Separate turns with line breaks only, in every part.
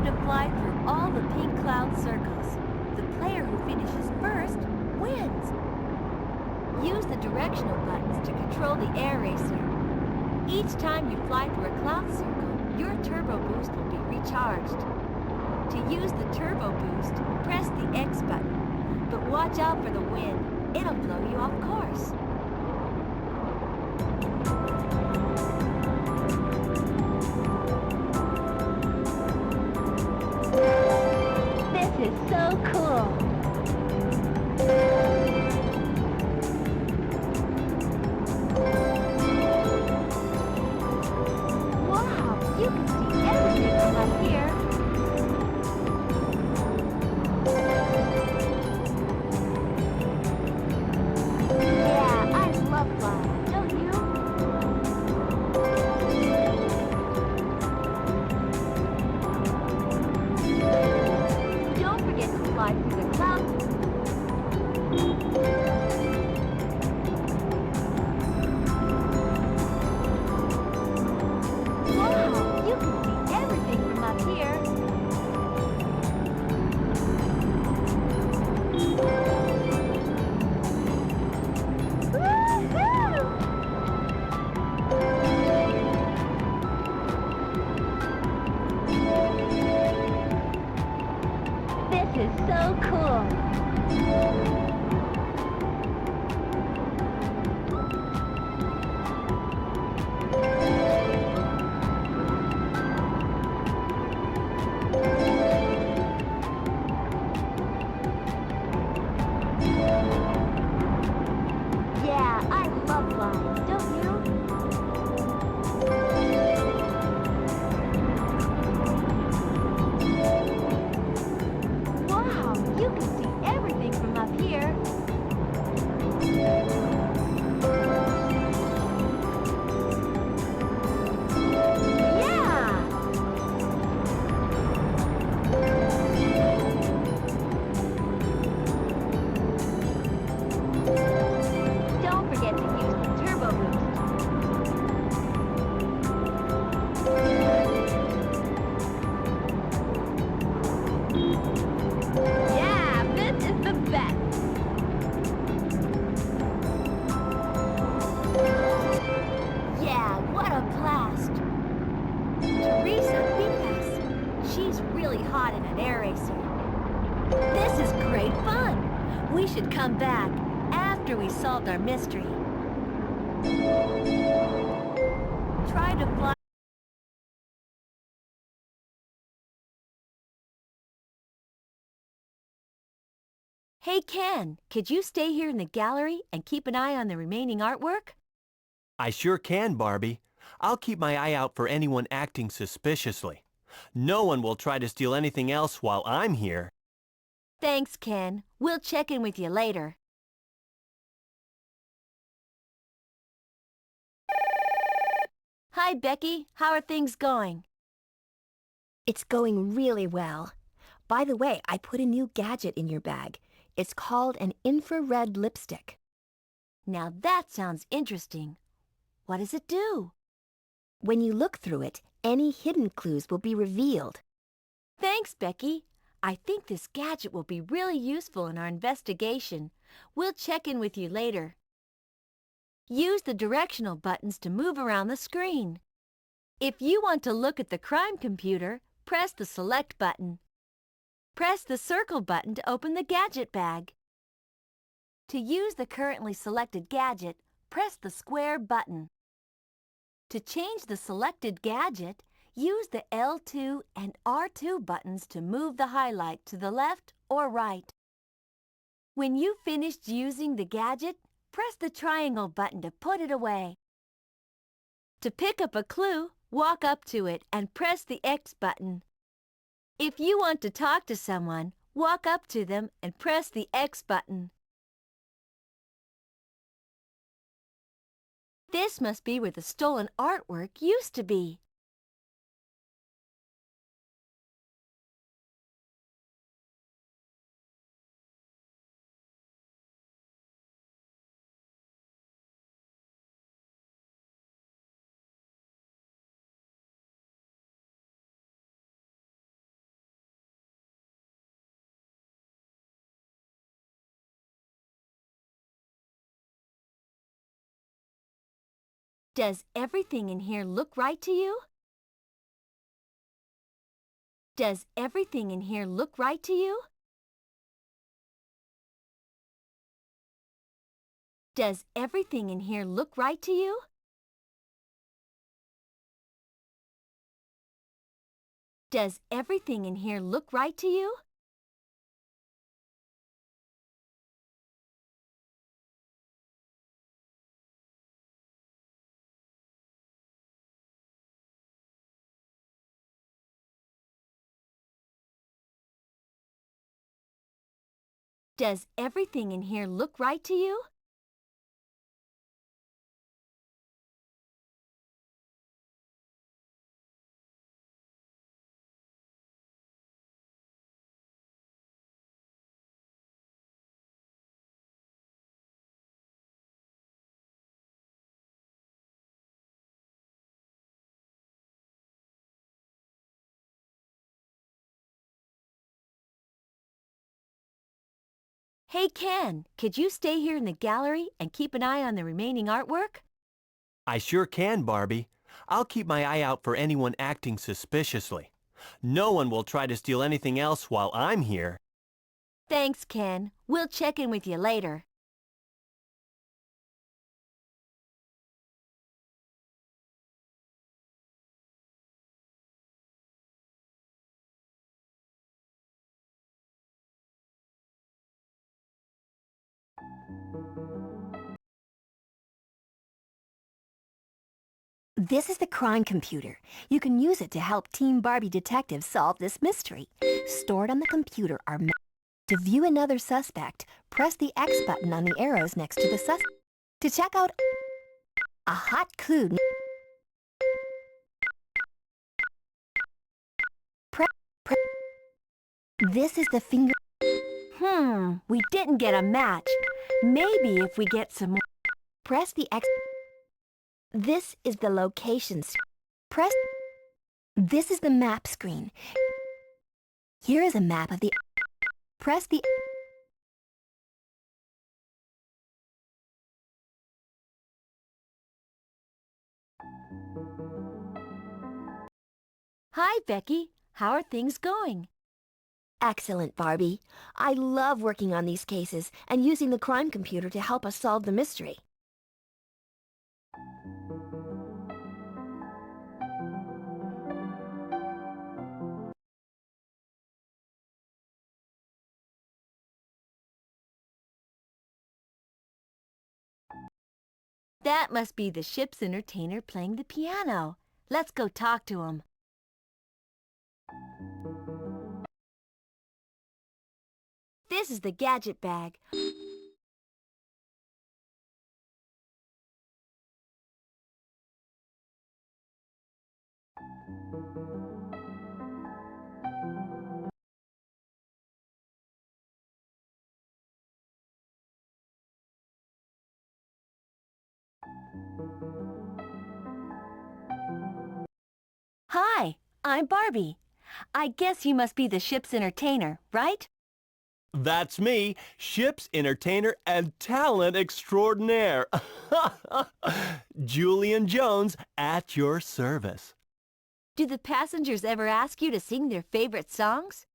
to fly through all the pink cloud circles. The player who finishes first wins. Use the directional buttons to control the air racer. Each time you fly through a cloud circle, your turbo boost will be recharged. To use the turbo boost, press the X button, but watch out for the wind. It'll blow you off course. This is so cool. Wow, you can see everything from up here. Yeah, I love flying, don't you? Don't forget to fly through the clouds. Wow, you can see everything from up here. This is so cool. Yeah, I love flying, don't you? Wow, you can see everything from up here. Yeah! Don't forget to use the turbo boost. Yeah, this is the best. Yeah, what a blast. Teresa beat us. She's really hot in an air racer. This is great fun. We should come back after we solved our mystery. Try to fly. Hey Ken, could you stay here in the gallery and keep an eye on the remaining artwork?
I sure can, Barbie. I'll keep my eye out for anyone acting suspiciously. No one will try to steal anything else while I'm here.
Thanks, Ken. We'll check in with you later. Hi, Becky. How are things going?
It's going really well. By the way, I put a new gadget in your bag. It's called an infrared lipstick.
Now that sounds interesting. What does it do?
When you look through it, any hidden clues will be revealed.
Thanks, Becky. I think this gadget will be really useful in our investigation. We'll check in with you later. Use the directional buttons to move around the screen. If you want to look at the crime computer, press the Select button. Press the Circle button to open the gadget bag. To use the currently selected gadget, press the Square button. To change the selected gadget, use the L2 and R2 buttons to move the highlight to the left or right. When you've finished using the gadget, press the triangle button to put it away. To pick up a clue, walk up to it and press the X button. If you want to talk to someone, walk up to them and press the X button. This must be where the stolen artwork used to be. Does everything in here look right to you? Does everything in here look right to you? Does everything in here look right to you? Does everything in here look right to you? Does everything in here look right to you? Hey Ken, could you stay here in the gallery and keep an eye on the remaining artwork?
I sure can, Barbie. I'll keep my eye out for anyone acting suspiciously. No one will try to steal anything else while I'm here.
Thanks, Ken. We'll check in with you later.
This is the crime computer. You can use it to help Team Barbie detectives solve this mystery. Stored on the computer are to view another suspect, press the X button on the arrows next to the suspect. To check out a hot clue, press. This is the finger.
We didn't get a match. Maybe if we get some more.
Press the X. This is the location. Press. This is the map screen. Here is a map of the. Press the.
Hi, Becky. How are things going?
Excellent, Barbie. I love working on these cases and using the crime computer to help us solve the mystery.
That must be the ship's entertainer playing the piano. Let's go talk to him. This is the gadget bag. Hi, I'm Barbie. I guess you must be the ship's entertainer, right?
That's me, ship's entertainer and talent extraordinaire. Julian Jones at your service.
Do the passengers ever ask you to sing their favorite songs?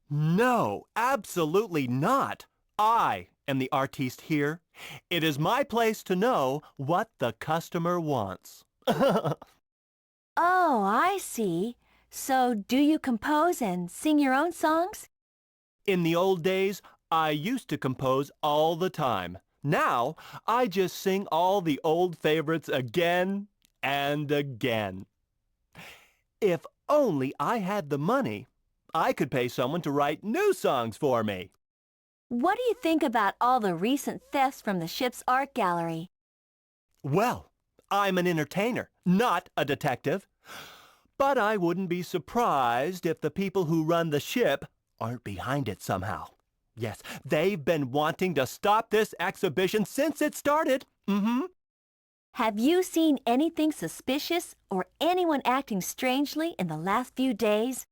No, absolutely not. I am the artiste here. It is my place to know what the customer wants.
Oh, I see. So do you compose and sing your own songs?
In the old days, I used to compose all the time. Now, I just sing all the old favorites again and again. If only I had the money, I could pay someone to write new songs for me.
What do you think about all the recent thefts from the ship's art gallery?
Well, I'm an entertainer, not a detective. But I wouldn't be surprised if the people who run the ship aren't behind it somehow. Yes, they've been wanting to stop this exhibition since it started.
Have you seen anything suspicious or anyone acting strangely in the last few days?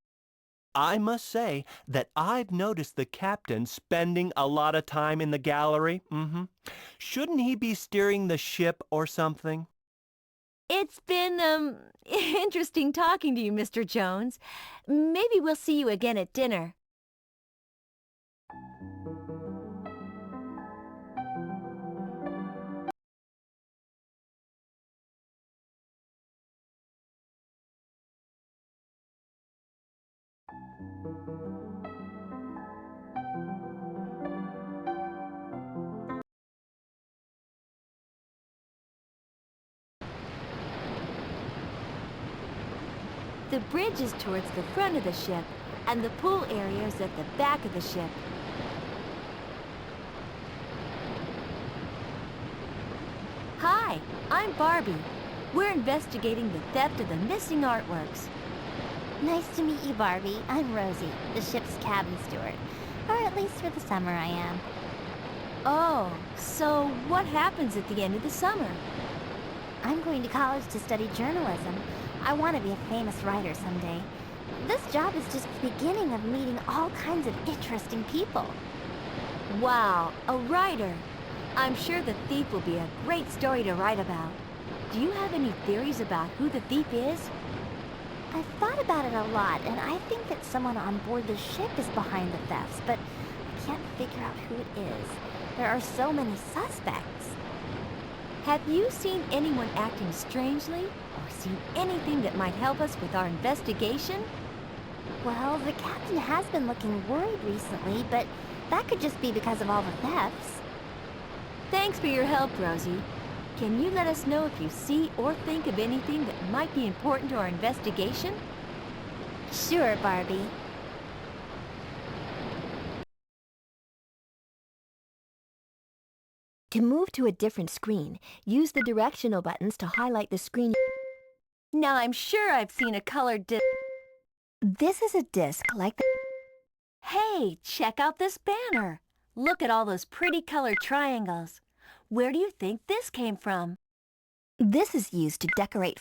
I must say that I've noticed the captain spending a lot of time in the gallery. Shouldn't he be steering the ship or something?
It's been, interesting talking to you, Mr. Jones. Maybe we'll see you again at dinner. The bridge is towards the front of the ship, and the pool area is at the back of the ship. Hi, I'm Barbie. We're investigating the theft of the missing artworks.
Nice to meet you, Barbie. I'm Rosie, the ship's cabin steward. Or at least for the summer I am.
Oh, so what happens at the end of the summer?
I'm going to college to study journalism. I want to be a famous writer someday. This job is just the beginning of meeting all kinds of interesting people.
Wow, a writer. I'm sure the thief will be a great story to write about. Do you have any theories about who the thief is?
I've thought about it a lot, and I think that someone on board the ship is behind the thefts, but I can't figure out who it is. There are so many suspects.
Have you seen anyone acting strangely, or seen anything that might help us with our investigation?
Well, the captain has been looking worried recently, but that could just be because of all the thefts.
Thanks for your help, Rosie. Can you let us know if you see or think of anything that might be important to our investigation?
Sure, Barbie.
To move to a different screen, use the directional buttons to highlight the screen.
Now I'm sure I've seen a colored disc.
This is a disc like the...
Hey, check out this banner. Look at all those pretty colored triangles. Where do you think this came from?
This is used to decorate...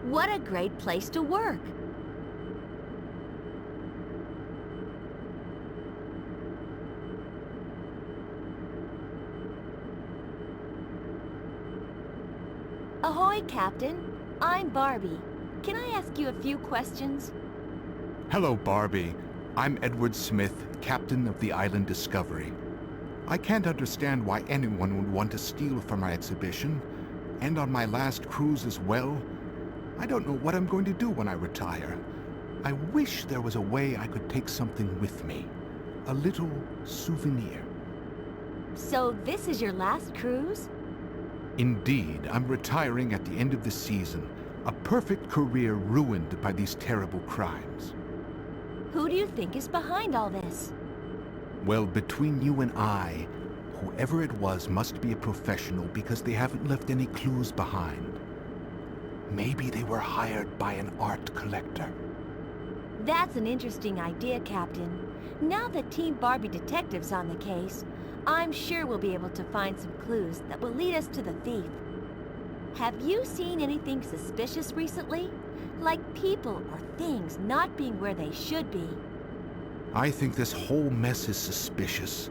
What a great place to work. Ahoy, Captain. I'm Barbie. Can I ask you a few questions?
Hello, Barbie. I'm Edward Smith, captain of the island Discovery. I can't understand why anyone would want to steal from our exhibition, and on my last cruise as well. I don't know what I'm going to do when I retire. I wish there was a way I could take something with me. A little souvenir.
So this is your last cruise?
Indeed, I'm retiring at the end of the season. A perfect career ruined by these terrible crimes.
Who do you think is behind all this?
Well, between you and I, whoever it was must be a professional because they haven't left any clues behind. Maybe they were hired by an art collector.
That's an interesting idea, Captain. Now that Team Barbie Detective's on the case, I'm sure we'll be able to find some clues that will lead us to the thief. Have you seen anything suspicious recently? Like people or things not being where they should be?
I think this whole mess is suspicious.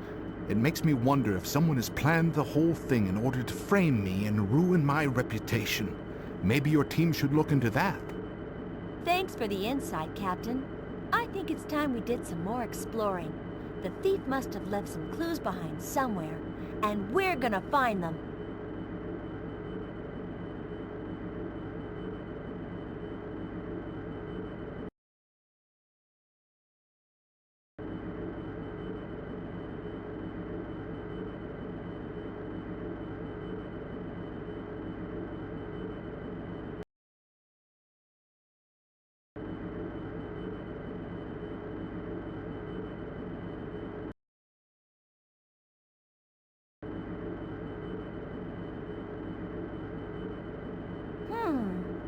It makes me wonder if someone has planned the whole thing in order to frame me and ruin my reputation. Maybe your team should look into that.
Thanks for the insight, Captain. I think it's time we did some more exploring. The thief must have left some clues behind somewhere, and we're gonna find them.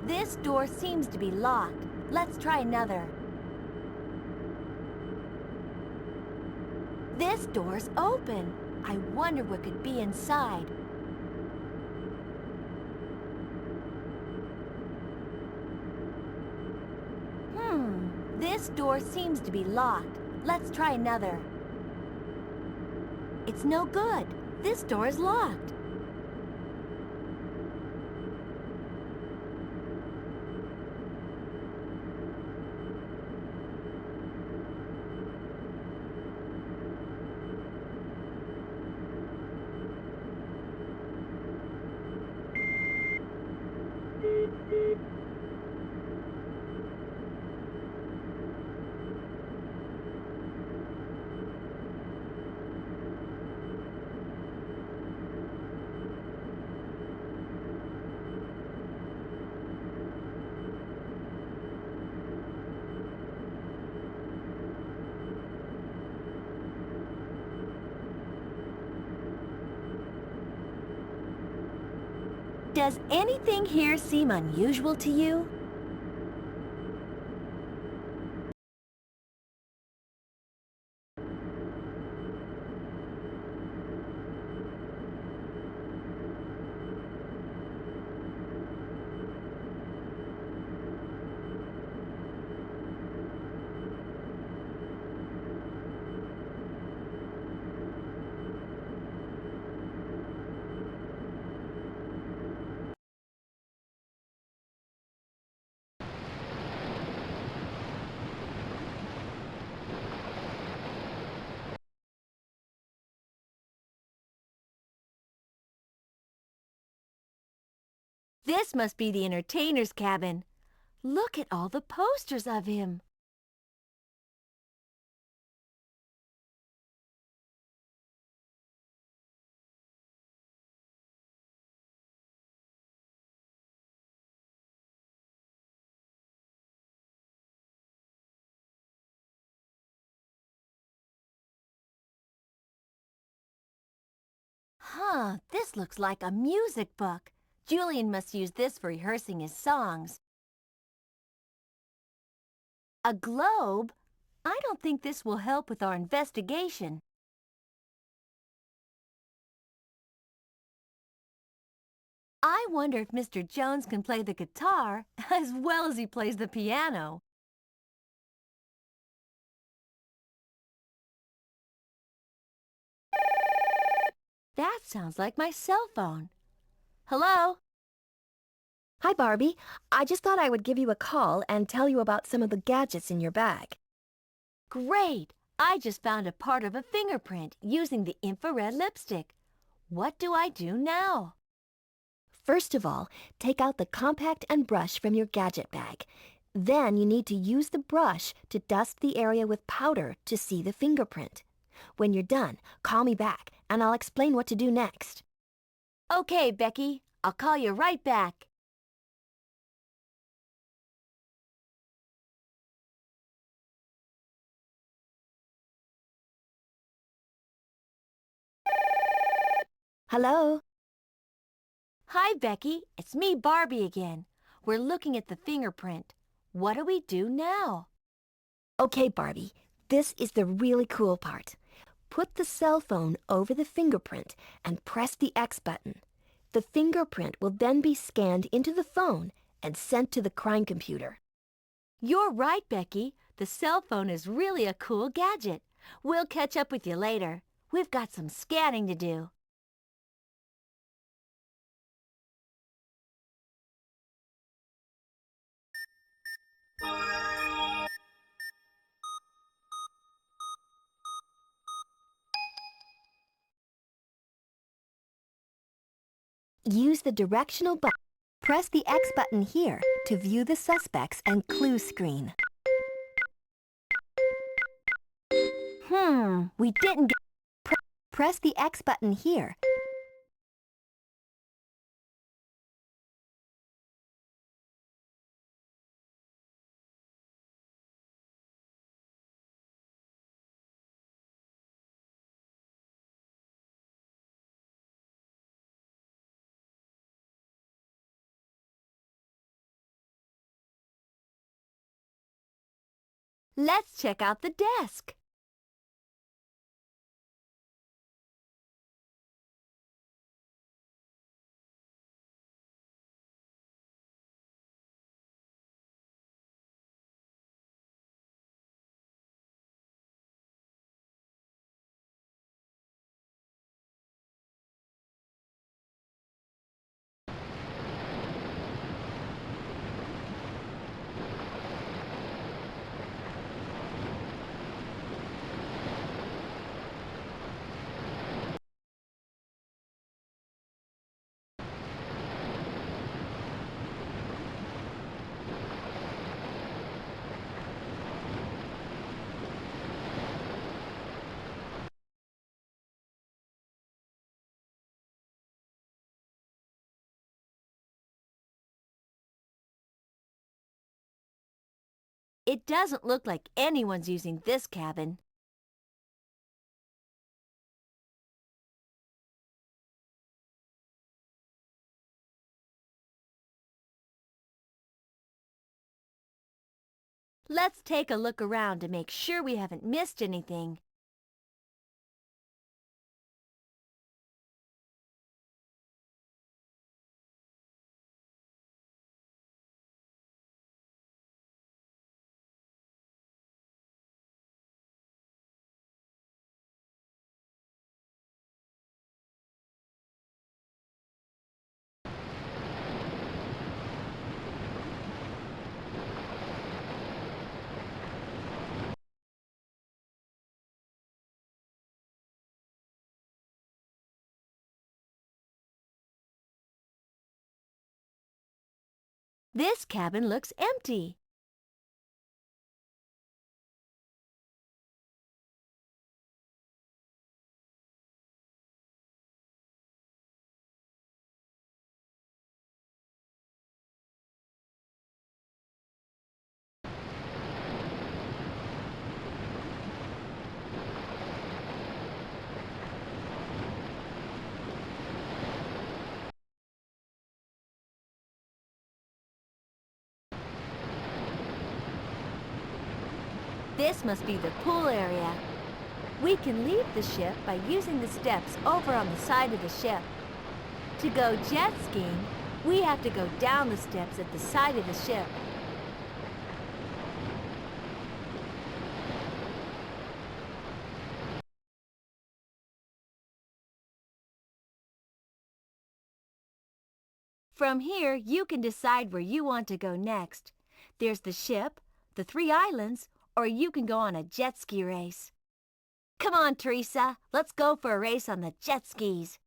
This door seems to be locked. Let's try another. This door's open. I wonder what could be inside. This door seems to be locked. Let's try another. It's no good. This door is locked. Does anything here seem unusual to you? This must be the entertainer's cabin. Look at all the posters of him. This looks like a music book. Julian must use this for rehearsing his songs. A globe? I don't think this will help with our investigation. I wonder if Mr. Jones can play the guitar as well as he plays the piano. That sounds like my cell phone. Hello?
Hi, Barbie. I just thought I would give you a call and tell you about some of the gadgets in your bag.
Great! I just found a part of a fingerprint using the infrared lipstick. What do I do now?
First of all, take out the compact and brush from your gadget bag. Then you need to use the brush to dust the area with powder to see the fingerprint. When you're done, call me back and I'll explain what to do next.
Okay, Becky. I'll call you right back.
Hello?
Hi, Becky. It's me, Barbie again. We're looking at the fingerprint. What do we do now?
Okay, Barbie, this is the really cool part. Put the cell phone over the fingerprint and press the X button. The fingerprint will then be scanned into the phone and sent to the crime computer.
You're right, Becky. The cell phone is really a cool gadget. We'll catch up with you later. We've got some scanning to do.
Use the directional button. Press the X button here to view the suspects and clue screen.
We didn't get...
Press the X button here.
Let's check out the desk. It doesn't look like anyone's using this cabin. Let's take a look around to make sure we haven't missed anything. This cabin looks empty. This must be the pool area. We can leave the ship by using the steps over on the side of the ship. To go jet skiing, we have to go down the steps at the side of the ship. From here, you can decide where you want to go next. There's the ship, the 3 islands, or you can go on a jet ski race. Come on, Teresa, let's go for a race on the jet skis.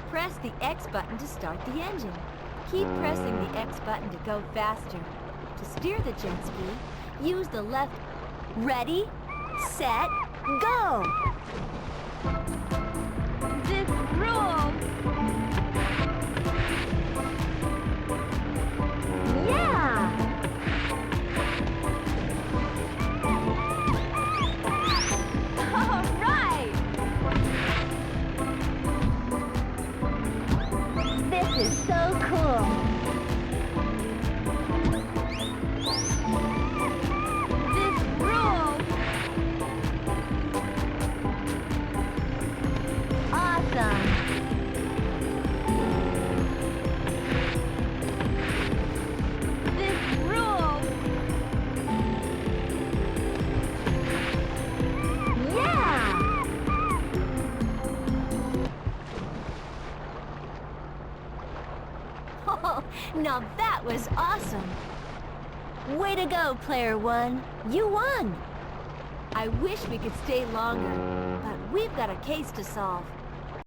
Press the X button to start the engine. Keep pressing the X button to go faster. To steer the jet ski, use the left. Ready, set, go! This rules! Yeah! All right! This is so cool! This rules! Awesome! This rules! Yeah! Oh, now that was awesome! Way to go, Player One! You won! I wish we could stay longer, but we've got a case to solve.